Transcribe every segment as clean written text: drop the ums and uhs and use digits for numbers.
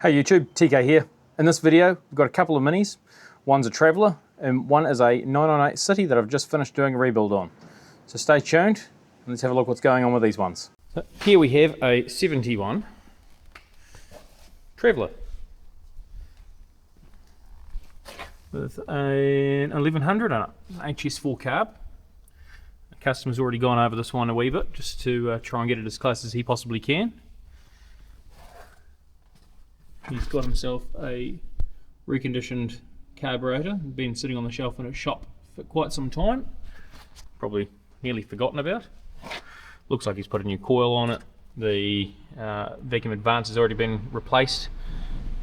Hey YouTube, TK here. In this video, we've got a couple of minis. One's a Traveller and one is a 998 City that I've just finished doing a rebuild on. So stay tuned and let's have a look what's going on with these ones. So here we have a 71 Traveller with an 1100 on it, HS4 carb. The customer's already gone over this one a wee bit just to try and get it as close as he possibly can. He's got himself a reconditioned carburetor, been sitting on the shelf in a shop for quite some time, probably nearly forgotten about. Looks like he's put a new coil on it. The vacuum advance has already been replaced.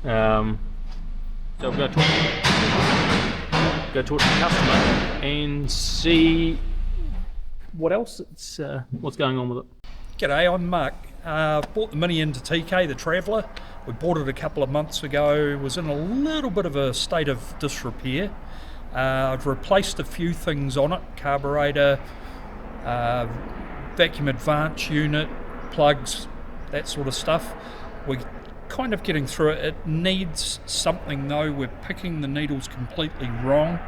So we'll go talk to the customer and see what else what's going on with it. G'day, I'm Mark. Bought the Mini into TK, the Traveller. We bought it a couple of months ago. It was in a little bit of a state of disrepair. I've replaced a few things on it, carburetor, vacuum advance unit, plugs, that sort of stuff. We're kind of getting through it. It needs something though. We're picking the needles completely wrong.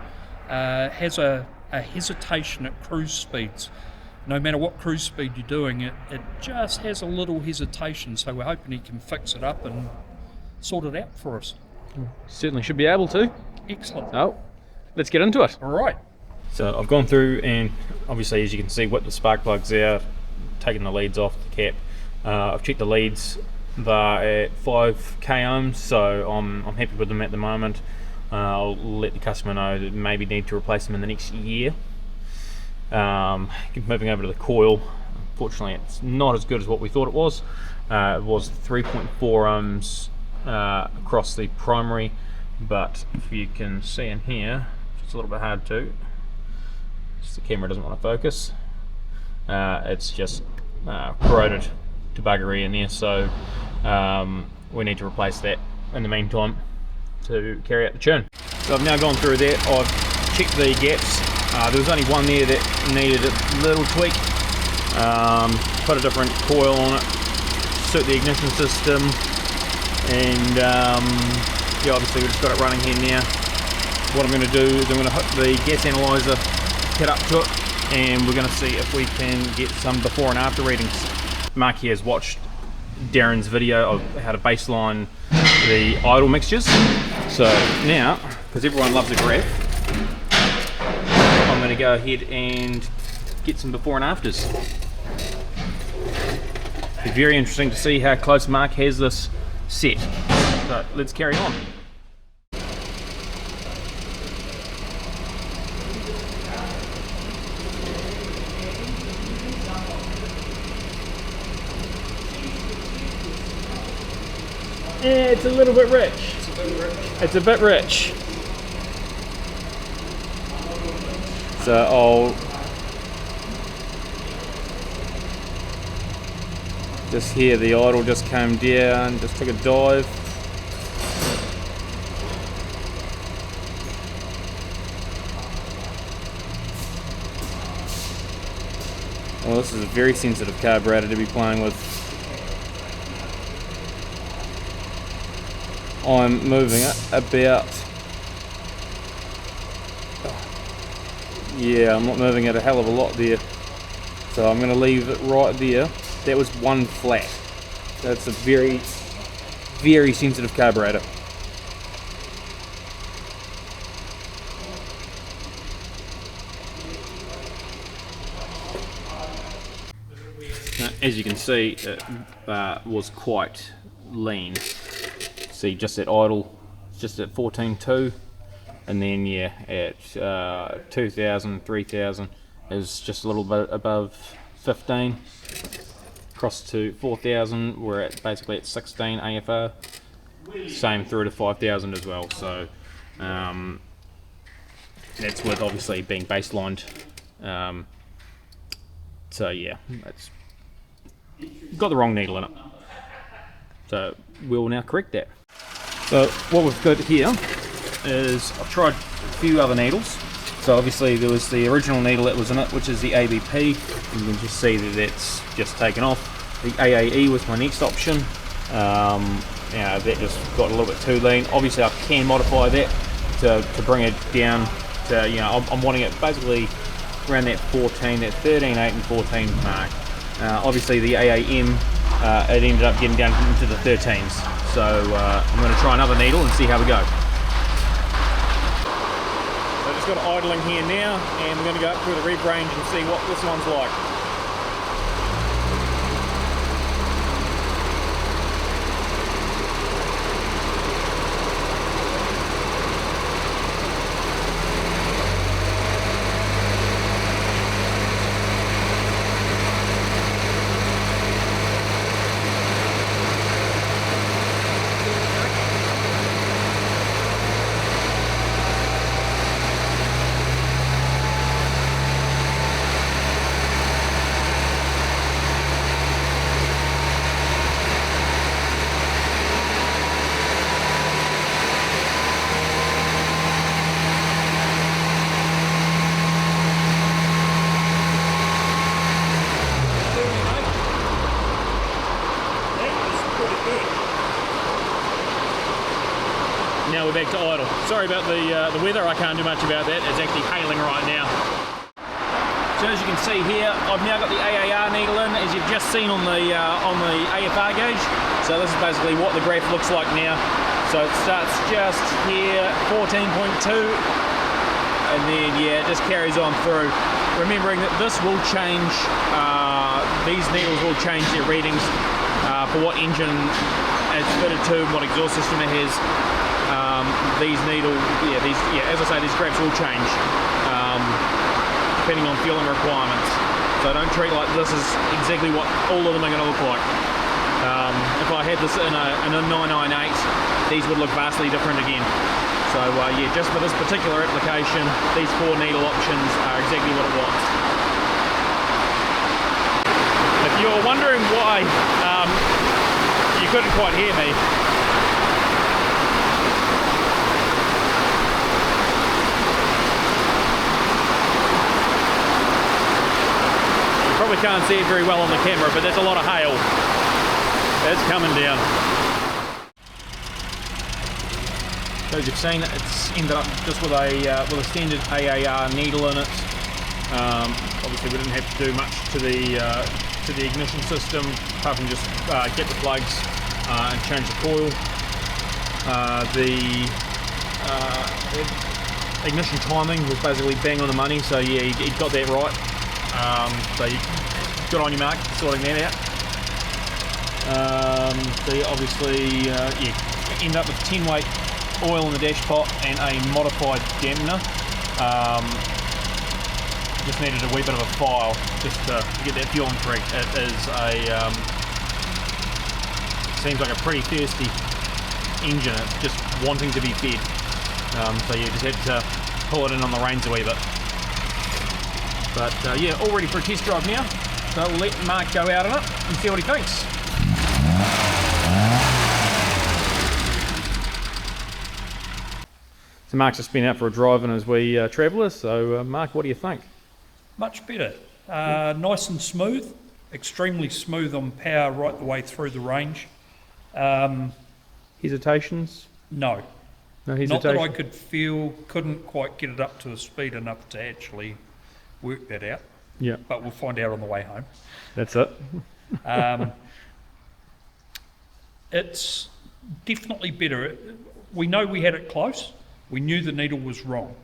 Has a hesitation at cruise speeds. No matter what cruise speed you're doing, it just has a little hesitation, so we're hoping he can fix it up and sort it out for us. Certainly should be able to. Excellent. Oh, let's get into it. All right. So I've gone through and obviously, as you can see, whipped the spark plugs out, taken the leads off the cap. I've checked the leads. They're at 5k ohms, so I'm happy with them at the moment. I'll let the customer know that maybe need to replace them in the next year. Moving over to the coil, unfortunately it's not as good as what we thought it was. It was 3.4 ohms across the primary, but if you can see in here, it's a little bit hard to, just the camera doesn't want to focus. It's just corroded to buggery in there, so we need to replace that in the meantime to carry out the churn. So I've now gone through that, I've checked the gaps. There was only one there that needed a little tweak. Put a different coil on it, suit the ignition system, and yeah, obviously we've just got it running here now. What I'm going to do is I'm going to hook the gas analyzer kit up to it, and we're going to see if we can get some before and after readings. Mark here has watched Darren's video of how to baseline the idle mixtures. So now, because everyone loves a graph, I'm going to go ahead and get some before and afters. It'll be very interesting to see how close Mark has this set. So let's carry on. Yeah, it's a little bit rich. It's a bit rich. So I'll just hear the idle just came down, just took a dive. Well, this is a very sensitive carburetor to be playing with. I'm moving it about, yeah, I'm not moving it a hell of a lot there, so I'm going to leave it right there. That was one flat. That's a very, very sensitive carburetor. Now, as you can see, it was quite lean. See, just at idle, just at 14.2, and then yeah, at 2,000, 3,000 is just a little bit above 15. Across to 4,000, we're at basically at 16 AFR. Same through to 5,000 as well. So that's with obviously being baselined. So yeah, it's got the wrong needle in it. So we'll now correct that. So what we've got here is I've tried a few other needles. So obviously there was the original needle that was in it, which is the ABP. You can just see that that's just taken off. The AAE was my next option. that just got a little bit too lean. Obviously I can modify that to bring it down to, I'm wanting it basically around that 14, that 13, 8 and 14 mark. Obviously the AAM, it ended up getting down into the 13s. So I'm going to try another needle and see how we go. So I just got it idling here now, and we're going to go up through the rev range and see what this one's like. Now we're back to idle. Sorry about the weather, I can't do much about that. It's actually hailing right now. So as you can see here, I've now got the AAR needle in, as you've just seen on the AFR gauge. So this is basically what the graph looks like now. So it starts just here, 14.2, and then yeah, it just carries on through. Remembering that this will change, these needles will change their readings for what engine it's fitted to and what exhaust system it has. These needles, as I say, these graphs will change depending on fueling requirements. So don't treat like this is exactly what all of them are going to look like. If I had this in a 998, these would look vastly different again. So yeah, just for this particular application, these 4 needle options are exactly what it wants. If you're wondering why you couldn't quite hear me, probably can't see it very well on the camera, but there's a lot of hail. It's coming down. So as you've seen, it's ended up just with a standard AAR needle in it. Obviously, we didn't have to do much to the ignition system, apart from just get the plugs and change the coil. The ignition timing was basically bang on the money, so yeah, he got that right. So good on you, Mark, for sorting that out. So you obviously end up with 10 weight oil in the dash pot and a modified dampener. Just needed a wee bit of a file just to get that fueling correct. It is seems like a pretty thirsty engine. It's just wanting to be fed. So you just had to pull it in on the reins a wee bit. But yeah, all ready for a test drive now. So we'll let Mark go out on it and see what he thinks. So Mark's just been out for a drive in his wee Traveller. So Mark, what do you think? Much better. Nice and smooth. Extremely smooth on power right the way through the range. Hesitations? No. No hesitation? Not that I could feel, couldn't quite get it up to the speed enough to actually work that out. Yeah. But we'll find out on the way home. That's it. It's definitely better. We know we had it close. We knew the needle was wrong.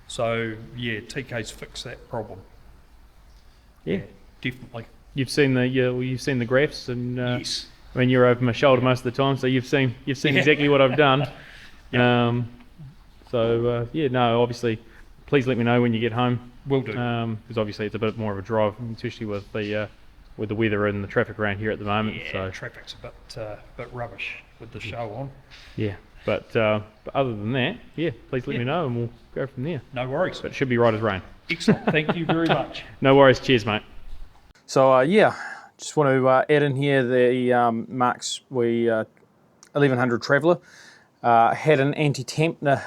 So yeah, TK's fixed that problem. Yeah, definitely. You've seen the graphs, and yes. I mean, you're over my shoulder most of the time, so you've seen exactly what I've done. Yep. Yeah, no, obviously, please let me know when you get home. Will do. Because obviously it's a bit more of a drive, especially with the weather and the traffic around here at the moment. Yeah, so traffic's a bit rubbish with the show on. Yeah, but other than that, yeah, please let me know and we'll go from there. No worries. But it should be right as rain. Excellent. Thank you very much. No worries. Cheers, mate. So yeah, just want to add in here the Mark's 1100 Traveller had an anti-tamper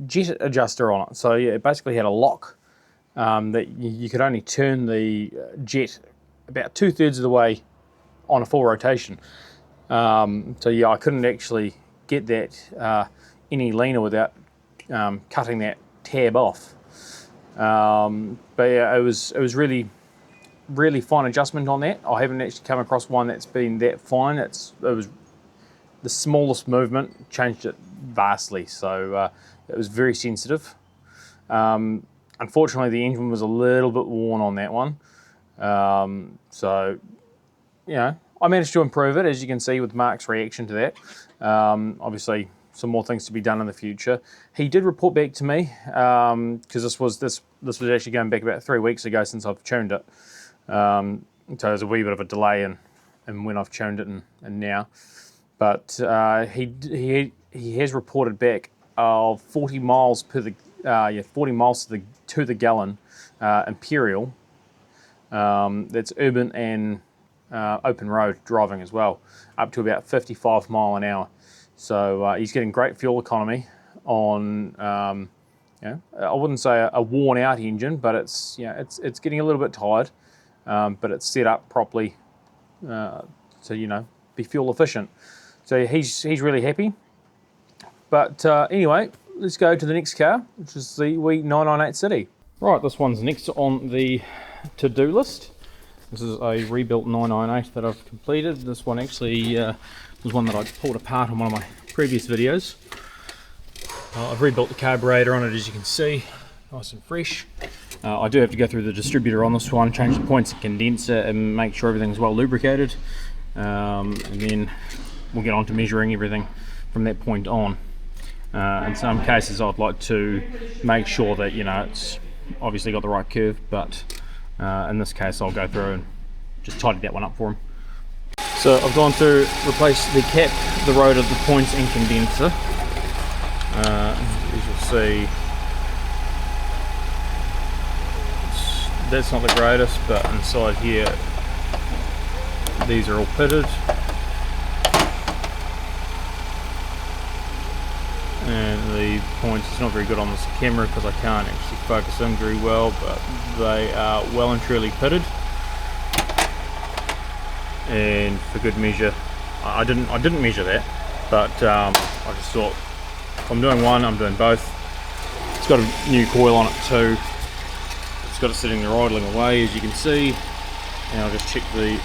jet adjuster on it. So yeah, it basically had a lock that you could only turn the jet about 2/3 of the way on a full rotation. So yeah, I couldn't actually get that any leaner without cutting that tab off. But yeah, it was really fine adjustment on that. I haven't actually come across one that's been that fine. It was the smallest movement changed it vastly, so it was very sensitive. Unfortunately, the engine was a little bit worn on that one, so you know, I managed to improve it, as you can see with Mark's reaction to that. Obviously, some more things to be done in the future. He did report back to me, because this was actually going back about 3 weeks ago since I've tuned it. So there's a wee bit of a delay in when I've tuned it and now. But he has reported back of 40 miles per the 40 miles to the gallon imperial. That's urban and open road driving as well, up to about 55 mile an hour. So he's getting great fuel economy on, I wouldn't say a worn out engine, but it's getting a little bit tired, but it's set up properly to be fuel efficient. So he's really happy. But anyway, let's go to the next car, which is the wee 998 City. Right, this one's next on the to-do list. This is a rebuilt 998 that I've completed. This one actually was one that I pulled apart on one of my previous videos. I've rebuilt the carburetor on it, as you can see, nice and fresh. I do have to go through the distributor on this one, change the points and condenser and make sure everything's well lubricated. And then we'll get on to measuring everything from that point on. In some cases I'd like to make sure that it's obviously got the right curve, but in this case I'll go through and just tidy that one up for him. So I've gone through, replaced the cap, the rotor, the points and condenser. As you'll see, that's not the greatest, but inside here these are all pitted. And the points, it's not very good on this camera because I can't actually focus in very well, but they are well and truly pitted. And for good measure, I didn't measure that, but I just thought if I'm doing one, I'm doing both. It's got a new coil on it too. It's got it sitting there idling away, as you can see. And I'll just check the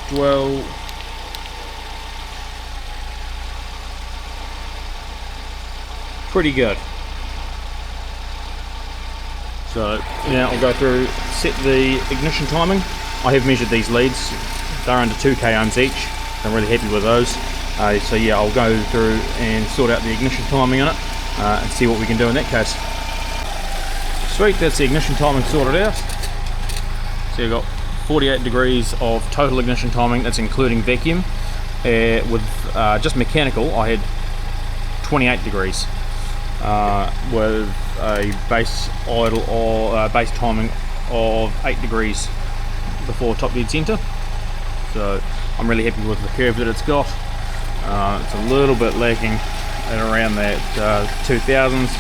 dwell. Pretty good. So now I'll go through, set the ignition timing. I have measured these leads. They're under 2k ohms each. I'm really happy with those. So yeah, I'll go through and sort out the ignition timing on it and see what we can do in that case. Sweet, that's the ignition timing sorted out. So you've got 48 degrees of total ignition timing, that's including vacuum. With just mechanical, I had 28 degrees. With a base idle or base timing of 8 degrees before top dead center. So I'm really happy with the curve that it's got. It's a little bit lacking at around that 2000s,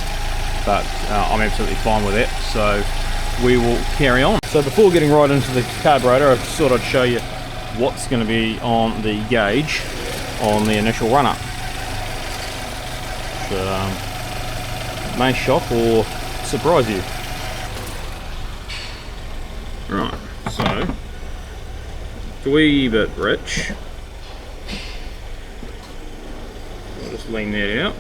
but I'm absolutely fine with that. So we will carry on. So before getting right into the carburetor, I thought I'd show you what's going to be on the gauge on the initial run-up. May shock or surprise you. Right, so it's a wee bit rich. I'll just lean that out.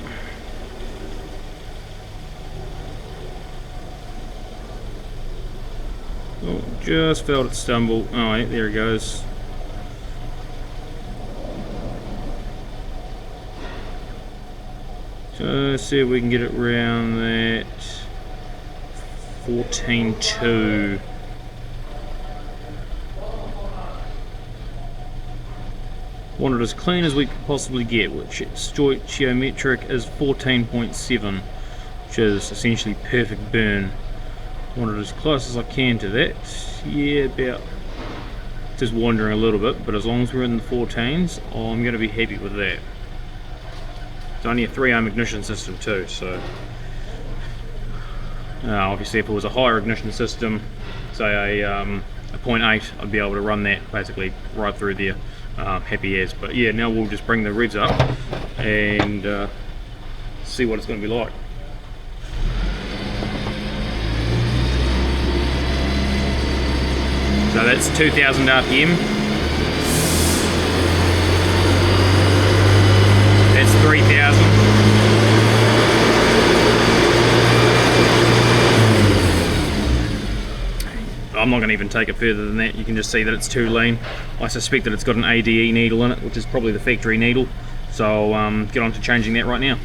Oh, just felt it stumble. Oh, yeah, there it goes. So let's see if we can get it around that 14.2. Want it as clean as we could possibly get, which stoichiometric is 14.7, which is essentially perfect burn. Want it as close as I can to that. Yeah, about just wandering a little bit, but as long as we're in the 14s, I'm going to be happy with that. It's only a 3 ohm ignition system too, so obviously if it was a higher ignition system, say a a 0.8, I'd be able to run that basically right through there, happy as. But yeah, now we'll just bring the revs up and see what it's going to be like. So that's 2000 RPM. That's 3000. I'm not going to even take it further than that. You can just see that it's too lean. I suspect that it's got an ADE needle in it, which is probably the factory needle. So get on to changing that right now.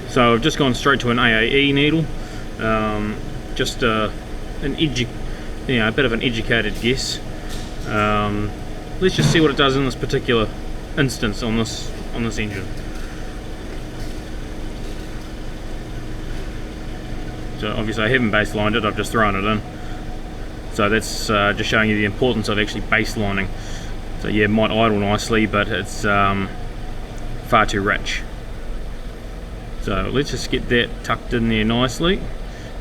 So I've just gone straight to an AAE needle. Just a bit of an educated guess. Let's just see what it does in this particular instance on this engine. So obviously I haven't baselined it, I've just thrown it in. So that's just showing you the importance of actually baselining. So yeah, it might idle nicely, but it's far too rich. So let's just get that tucked in there nicely.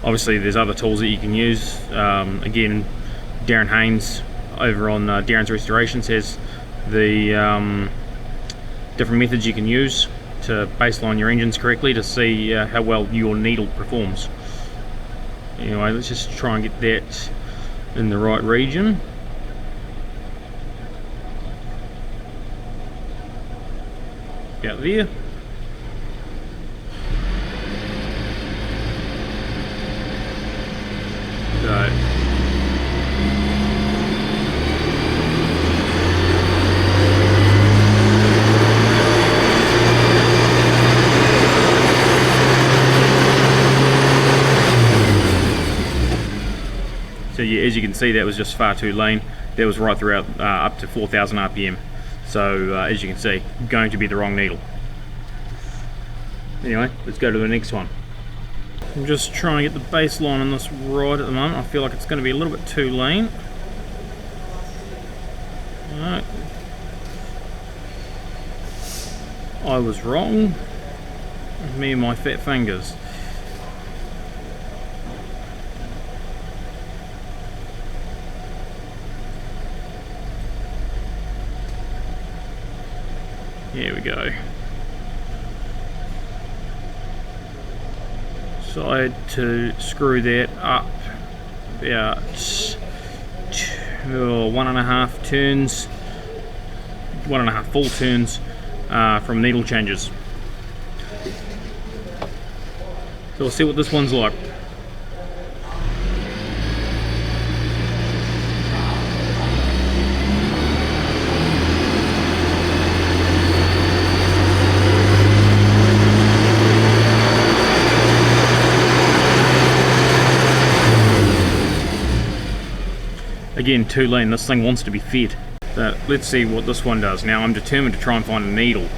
Obviously there's other tools that you can use. Again, Darren Haynes over on Darren's Restorations has the different methods you can use to baseline your engines correctly to see how well your needle performs. Anyway, let's just try and get that in the right region. About there. So yeah, as you can see, that was just far too lean. That was right throughout up to 4000 RPM. So as you can see, going to be the wrong needle. Anyway, let's go to the next one. I'm just trying to get the baseline on this right at the moment. I feel like it's going to be a little bit too lean. Alright. I was wrong. Me and my fat fingers. Here we go. So I had to screw that up about 1.5 turns, 1.5 full turns from needle changes. So we'll see what this one's like. Again, too lean. This thing wants to be fed. Let's see what this one does. Now I'm determined to try and find a needle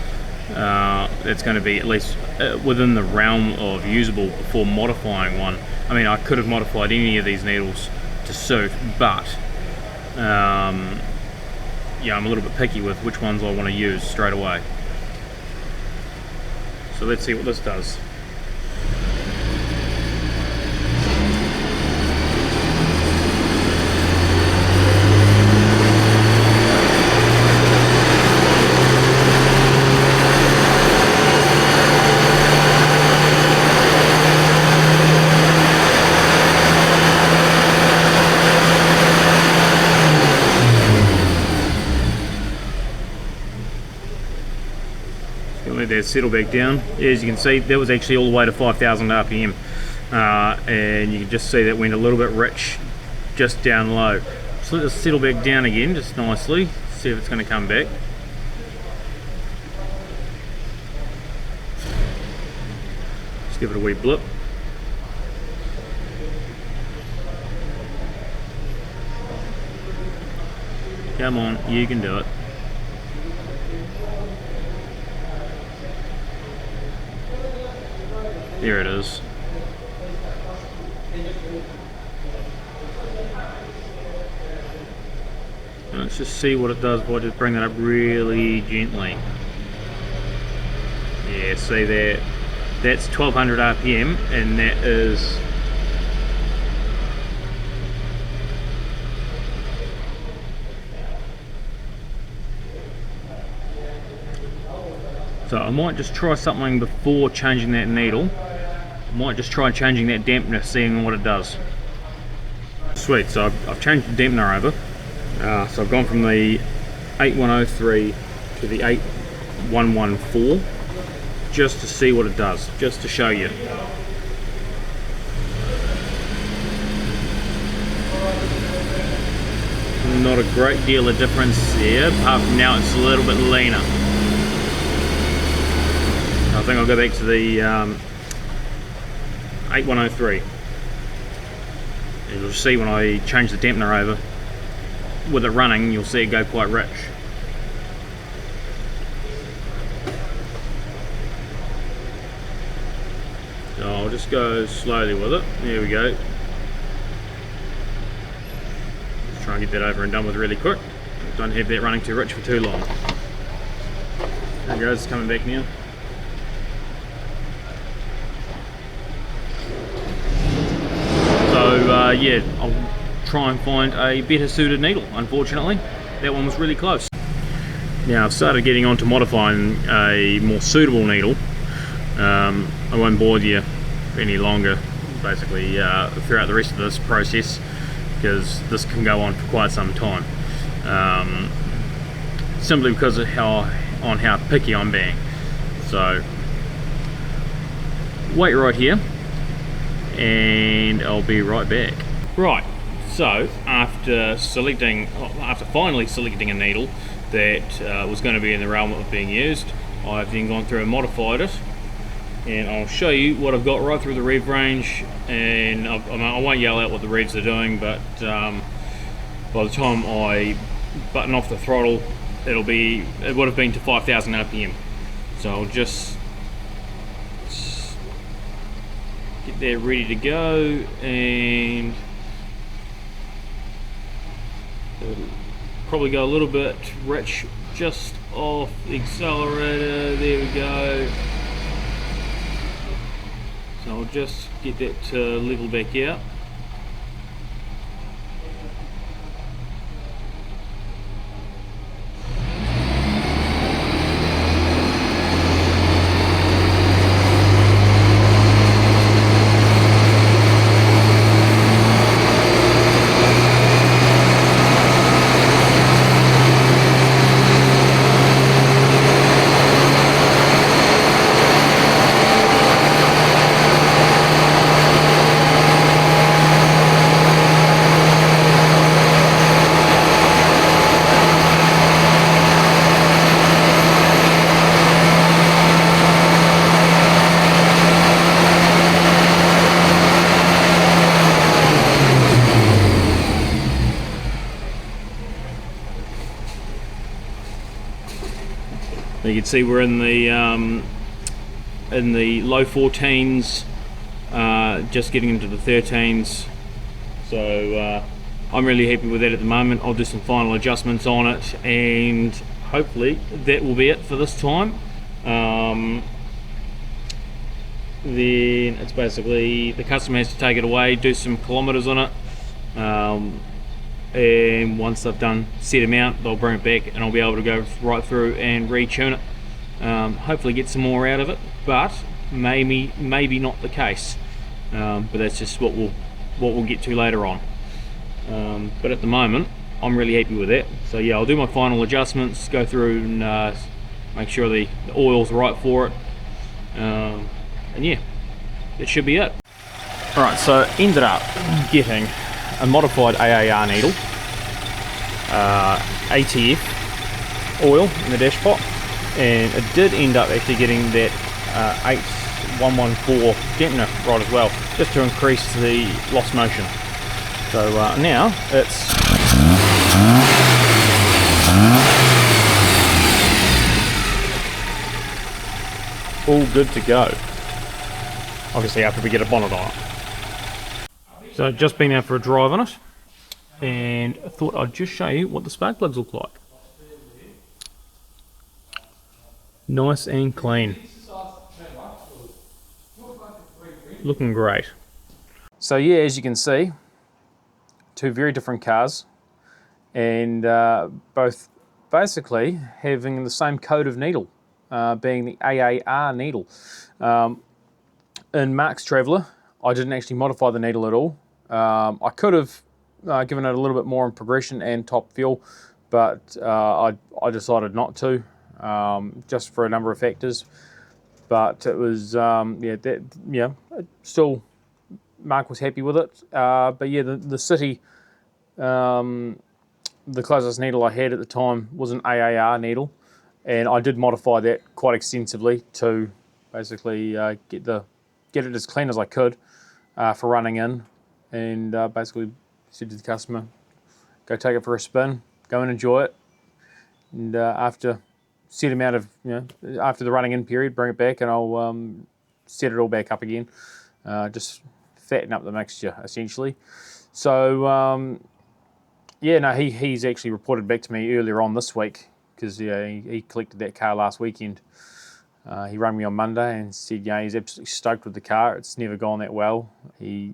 that's going to be at least within the realm of usable before modifying one. I mean, I could have modified any of these needles to suit, but yeah, I'm a little bit picky with which ones I want to use straight away. So let's see what this does. Let that settle back down. As you can see, that was actually all the way to 5000 RPM, and you can just see that went a little bit rich just down low. So let this settle back down again just nicely, see if it's going to come back. Just give it a wee blip. Come on, you can do it. There it is. Let's just see what it does by just bring that up really gently. Yeah, see that? That's 1200 RPM, and that is So I might just try something before changing that needle. I might just try changing that dampener, seeing what it does. Sweet, so I've changed the dampener over. So I've gone from the 8103 to the 8114 just to see what it does, just to show you. Not a great deal of difference there, apart from now it's a little bit leaner. I think I'll go back to the 8103. You'll see when I change the dampener over, with it running, you'll see it go quite rich. So I'll just go slowly with it. There we go. Just try and get that over and done with really quick. Don't have that running too rich for too long. There it goes, it's coming back now. So yeah, I'll try and find a better suited needle. Unfortunately, that one was really close. Now I've started getting on to modifying a more suitable needle. I won't bore you any longer, basically, throughout the rest of this process, because this can go on for quite some time. Simply because of how picky I'm being. So wait right here, and I'll be right back. Right, so after finally selecting a needle that was going to be in the realm of being used, I've then gone through and modified it, and I'll show you what I've got right through the rev range. And I won't yell out what the revs are doing, but by the time I button off the throttle, it would have been to 5,000 RPM. So I'll just get there ready to go, and it'll probably go a little bit rich just off the accelerator. There we go. So I'll just get that to level back out. You can see we're in the low 14s, just getting into the 13s. So I'm really happy with that at the moment. I'll do some final adjustments on it, and hopefully that will be it for this time. Then it's basically the customer has to take it away, do some kilometers on it, and once they've done set amount, they'll bring it back, and I'll be able to go right through and retune it. Hopefully get some more out of it, but maybe not the case. But that's just what we'll get to later on. But at the moment, I'm really happy with that. So yeah, I'll do my final adjustments, go through and make sure the oil's right for it, and yeah, that should be it. Alright, so ended up getting a modified AAR needle, ATF oil in the dash pot, and it did end up actually getting that 8114 dampener right as well, just to increase the lost motion. So now it's all good to go. Obviously after we get a bonnet on it. So just been out for a drive on it, and I thought I'd just show you what the spark plugs look like. Nice and clean. Looking great. So yeah, as you can see, two very different cars, and both basically having the same coat of needle. being the AAR needle. In Mark's Traveller, I didn't actually modify the needle at all. I could have given it a little bit more in progression and top fuel, but I decided not to, just for a number of factors. But it was, still, Mark was happy with it. But yeah, the City, the closest needle I had at the time was an AAR needle, and I did modify that quite extensively to basically get it as clean as I could for running in, and basically said to the customer, go take it for a spin, go and enjoy it, and after set amount of, after the running in period, bring it back and I'll set it all back up again, just fatten up the mixture essentially. So he's actually reported back to me earlier on this week, because he collected that car last weekend. He rang me on Monday and said, he's absolutely stoked with the car. It's never gone that well. He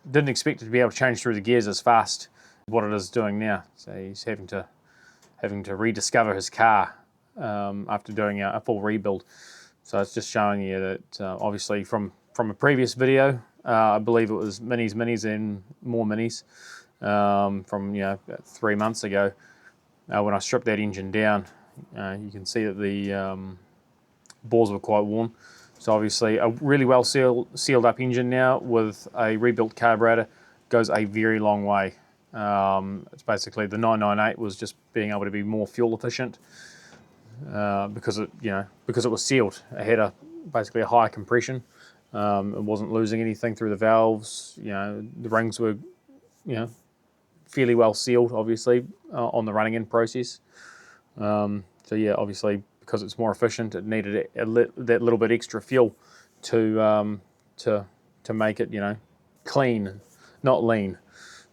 didn't expect it to be able to change through the gears as fast as what it is doing now. So he's having to rediscover his car after doing a full rebuild. So it's just showing you that obviously from a previous video, I believe it was minis and more minis, from about 3 months ago, when I stripped that engine down. You can see that the bores were quite worn. So obviously a really well sealed up engine now with a rebuilt carburetor goes a very long way. It's basically the 998 was just being able to be more fuel efficient, because it was sealed. It had basically a higher compression. It wasn't losing anything through the valves. The rings were fairly well sealed, obviously, on the running in process. So yeah, obviously, because it's more efficient, it needed that little bit extra fuel to make it clean, not lean.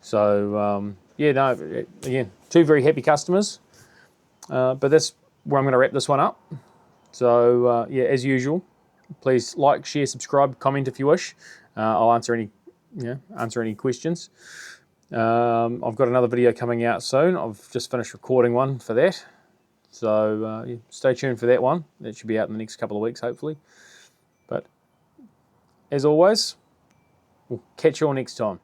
So again, two very happy customers. But that's where I'm going to wrap this one up. So as usual, please like, share, subscribe, comment if you wish. I'll answer any questions. I've got another video coming out soon. I've just finished recording one for that. So stay tuned for that one. That should be out in the next couple of weeks, hopefully. But as always, we'll catch you all next time.